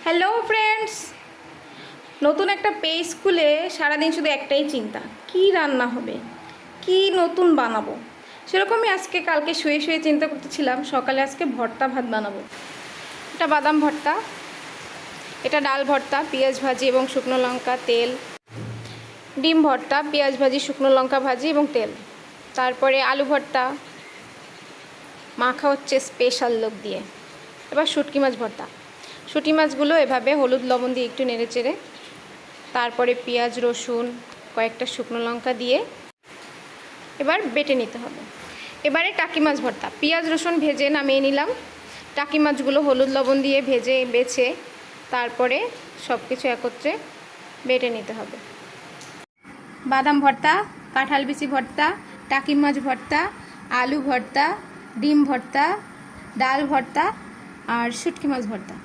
Hello friends, নতুন একটা page খুলে সারাদিন শুধু একটাই চিন্তা, কি রান্না হবে, কি নতুন বানাবো। সেরকমই আজকে কালকে শুয়ে শুয়ে চিন্তা করতেছিলাম সকালে আজকে ভর্তা ভাত বানাবো। এটা বাদাম ভর্তা, এটা ডাল ভর্তা, পেঁয়াজ ভাজি এবং শুকনো লঙ্কা তেল, ডিম ভর্তা, পেঁয়াজ ভাজি, শুকনো লঙ্কা ভাজি এবং তেল, তারপরে আলু ভর্তা মাখা হচ্ছে স্পেশাল লোক দিয়ে। এবার শুটকি মাছ ভর্তা। শুঁটি মাছগুলো এভাবে হলুদ লবণ দিয়ে একটু নেড়ে চেড়ে তারপরে পেঁয়াজ রসুন কয়েকটা শুকনো লঙ্কা দিয়ে এবার বেটে নিতে হবে। এবারে টাকি মাছ ভর্তা, পেঁয়াজ রসুন ভেজে নামিয়ে নিলাম, টাকি মাছগুলো হলুদ লবণ দিয়ে ভেজে বেছে তারপরে সব কিছু একত্রে বেটে নিতে হবে। বাদাম ভর্তা, কাঁঠাল বিচি ভর্তা, টাকি মাছ ভর্তা, আলু ভর্তা, ডিম ভর্তা, ডাল ভর্তা আর শুটকি মাছ ভর্তা।